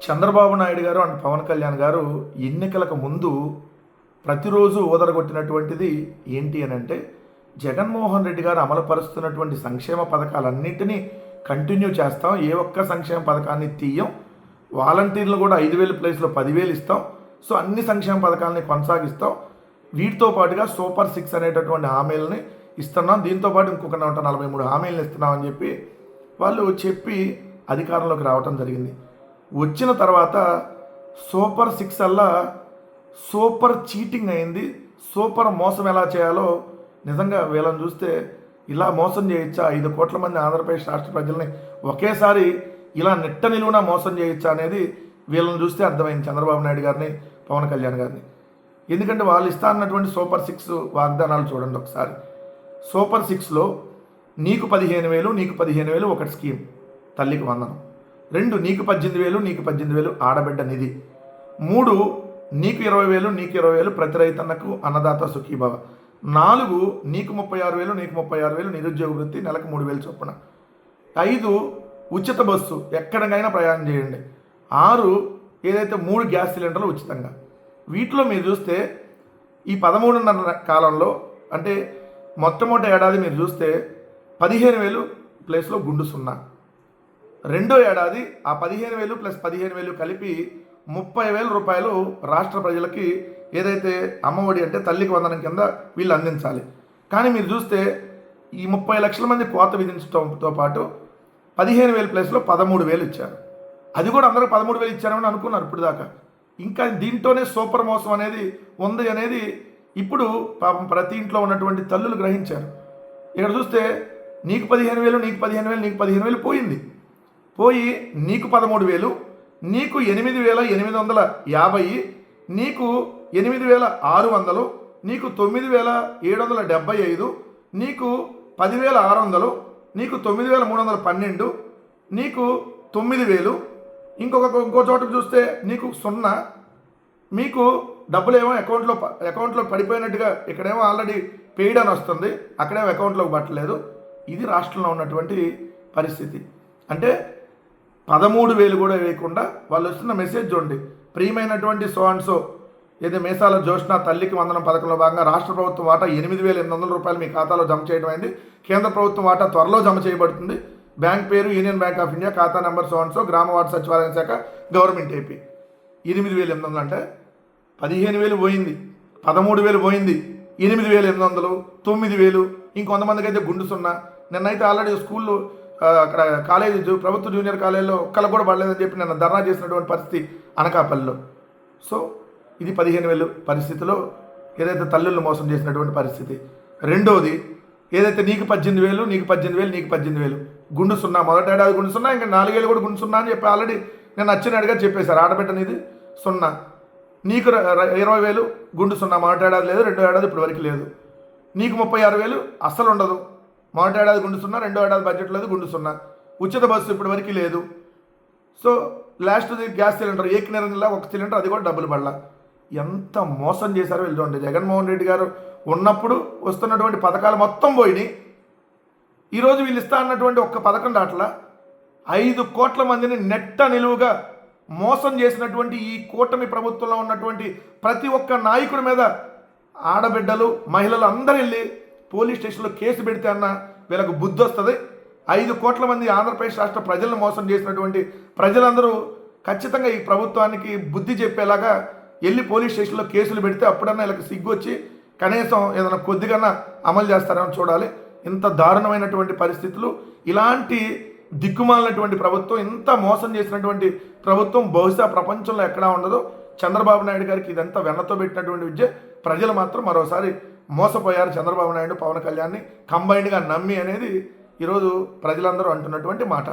చంద్రబాబు నాయుడు గారు అండ్ పవన్ కళ్యాణ్ గారు ఎన్నికలకు ముందు ప్రతిరోజు ఓదరగొట్టినటువంటిది ఏంటి అని అంటే, జగన్మోహన్ రెడ్డి గారు అమలుపరుస్తున్నటువంటి సంక్షేమ పథకాలన్నింటినీ కంటిన్యూ చేస్తాం, ఏ ఒక్క సంక్షేమ పథకాన్ని తీయం, వాలంటీర్లు కూడా 5,000 ప్లేస్లో 10,000 ఇస్తాం, సో అన్ని సంక్షేమ పథకాలని కొనసాగిస్తాం, వీటితో పాటుగా సూపర్ 6 అనేటటువంటి హామీలని ఇస్తున్నాం, దీంతోపాటు ఇంకొక 143 హామీలను ఇస్తున్నాం అని చెప్పి వాళ్ళు చెప్పి అధికారంలోకి రావటం జరిగింది. వచ్చిన తర్వాత సూపర్ 6 అల్లా సూపర్ చీటింగ్ అయింది. సూపర్ మోసం ఎలా చేయాలో నిజంగా వీళ్ళని చూస్తే ఇలా మోసం చేయొచ్చా, 5 కోట్ల మంది ఆంధ్రప్రదేశ్ రాష్ట్ర ప్రజల్ని ఒకేసారి ఇలా నిట్ట నిలువున మోసం చేయొచ్చా అనేది వీళ్ళని చూస్తే అర్థమైంది, చంద్రబాబు నాయుడు గారిని, పవన్ కళ్యాణ్ గారిని. ఎందుకంటే వాళ్ళు ఇస్తా అన్నటువంటి సూపర్ 6 వాగ్దానాలు చూడండి ఒకసారి. సూపర్ 6లో నీకు 15,000, నీకు 15,000 ఒకటి స్కీమ్ తల్లికి వందనం, 2 నీకు 18,000, నీకు 18,000 ఆడబిడ్డ నిధి, 3 నీకు 20,000, నీకు 20,000 ప్రతి రైతన్నకు అన్నదాత సుఖీభవ, 4 నీకు 36,000, నీకు 36,000 నిరుద్యోగ వృత్తి నెలకు 3,000 చొప్పున, 5 ఉచిత బస్సు ఎక్కడికైనా ప్రయాణం చేయండి, 6 ఏదైతే 3 గ్యాస్ సిలిండర్లు ఉచితంగా. వీటిలో మీరు చూస్తే ఈ 13.5 కాలంలో అంటే మొట్టమొదటి ఏడాది మీరు చూస్తే 15,000 ప్లేస్లో గుండు సున్నా, రెండో ఏడాది ఆ 15,000 ప్లస్ 15,000 కలిపి 30,000 రూపాయలు రాష్ట్ర ప్రజలకి ఏదైతే అమ్మఒడి అంటే తల్లికి వందనం కింద వీళ్ళు అందించాలి. కానీ మీరు చూస్తే ఈ 30 లక్షల మంది కోత విధించడంతో పాటు 15,000 ప్లేస్లో 13,000 ఇచ్చారు. అది కూడా అందరూ 13,000 ఇచ్చారని అనుకున్నారు ఇప్పుడు దాకా. ఇంకా దీంట్లోనే సూపర్ మోసం అనేది ఉంది అనేది ఇప్పుడు పాపం ప్రతి ఇంట్లో ఉన్నటువంటి తల్లులు గ్రహించారు. ఇక్కడ చూస్తే నీకు 15,000, నీకు 15,000, నీకు 15,000 పోయింది. పోయి నీకు 13,000, నీకు 8,850, నీకు 8,600, నీకు 9,775, నీకు 10,600, నీకు 9,312, నీకు 9,000, ఇంకో చోట చూస్తే నీకు 0, మీకు డబ్బులేమో అకౌంట్లో పడిపోయినట్టుగా ఇక్కడేమో ఆల్రెడీ పెయిడ్ అని వస్తుంది, అక్కడేమో అకౌంట్లోకి పట్టలేదు. ఇది రాష్ట్రంలో ఉన్నటువంటి పరిస్థితి. అంటే 13,000 కూడా వేయకుండా వాళ్ళు వస్తున్న మెసేజ్ చూడండి. ప్రియమైనటువంటి సో అండ్ సో ఏదో మేసాల జోష్న తల్లికి వందనం పథకంలో భాగంగా రాష్ట్ర ప్రభుత్వం వాటా 8,800 రూపాయలు మీ ఖాతాలో జమ చేయడం అయింది. కేంద్ర ప్రభుత్వం వాటా త్వరలో జమ చేయబడుతుంది. బ్యాంక్ పేరు యూనియన్ బ్యాంక్ ఆఫ్ ఇండియా, ఖాతా నెంబర్ సో అండ్ సో, గ్రామ వార్డు సచివాలయం శాఖ, గవర్నమెంట్ ఏపీ. 8,800 అంటే 15,000 పోయింది, 13,000 పోయింది, 8,800, 9,000, ఇంకొంతమందికి అయితే గుండు సున్నా. నిన్నైతే ఆల్రెడీ స్కూళ్ళు అక్కడ కాలేజీ ప్రభుత్వ జూనియర్ కాలేజీలో ఒక్కళ్ళకు కూడా పడలేదని చెప్పి నిన్న ధర్నా చేసినటువంటి పరిస్థితి అనకాపల్లిలో. సో ఇది 15,000 పరిస్థితిలో ఏదైతే తల్లులను మోసం చేసినటువంటి పరిస్థితి. రెండోది ఏదైతే నీకు 18,000, నీకు 18,000, నీకు 18,000 గుండు సున్నా, మొదటి ఏడాది గుండు సున్నా, ఇంకా 4,000 కూడా గుండు సున్నా అని చెప్పి ఆల్రెడీ నేను వచ్చినట్టుగా చెప్పేశారు. ఆడబిడ్డనిది సున్నా, నీకు 20,000 గుండు సున్నా, మొదటి ఏడాది లేదు, రెండో ఏడాది ఇప్పటి వరకు లేదు. నీకు 36,000 అస్సలు ఉండదు, మొదటి ఏడాది గుండు సున్నా, రెండో ఏడాది బడ్జెట్ లేదు, గుండు సున్నా. ఉచిత బస్సు ఇప్పటి వరకు లేదు. సో లాస్ట్ది గ్యాస్ సిలిండర్ ఏక నిరంజన్లా ఒక సిలిండర్, అది కూడా డబ్బులు పడలా. ఎంత మోసం చేశారో వీళ్ళు చూడండి. జగన్మోహన్ రెడ్డి గారు ఉన్నప్పుడు వస్తున్నటువంటి పథకాలు మొత్తం పోయినాయి. ఈరోజు వీళ్ళు ఇస్తా అన్నటువంటి ఒక్క పథకం దాట్లా 5 కోట్ల మందిని నెట్ట నిలువుగా మోసం చేసినటువంటి ఈ కూటమి ప్రభుత్వంలో ఉన్నటువంటి ప్రతి ఒక్క నాయకుడి మీద ఆడబిడ్డలు, మహిళలు అందరూ వెళ్ళి పోలీస్ స్టేషన్లో కేసు పెడితే అన్న వీళ్ళకు బుద్ధి వస్తుంది. 5 కోట్ల మంది ఆంధ్రప్రదేశ్ రాష్ట్ర ప్రజలను మోసం చేసినటువంటి ప్రజలందరూ ఖచ్చితంగా ఈ ప్రభుత్వానికి బుద్ధి చెప్పేలాగా వెళ్ళి పోలీస్ స్టేషన్లో కేసులు పెడితే అప్పుడన్నా వీళ్ళకి సిగ్గు వచ్చి కనీసం ఏదైనా కొద్దిగా అమలు చేస్తారని చూడాలి. ఇంత దారుణమైనటువంటి పరిస్థితులు, ఇలాంటి దిక్కుమాలినటువంటి ప్రభుత్వం, ఇంత మోసం చేసినటువంటి ప్రభుత్వం బహుశా ప్రపంచంలో ఎక్కడా ఉండదు. చంద్రబాబు నాయుడు గారికి ఇదంతా వెన్నతో పెట్టినటువంటి విద్య. ప్రజలు మాత్రం మరోసారి మోసపోయారు చంద్రబాబు నాయుడు, పవన్ కళ్యాణ్ని కంబైన్డ్గా నమ్మి అనేది ఈరోజు ప్రజలందరూ అంటున్నటువంటి మాట.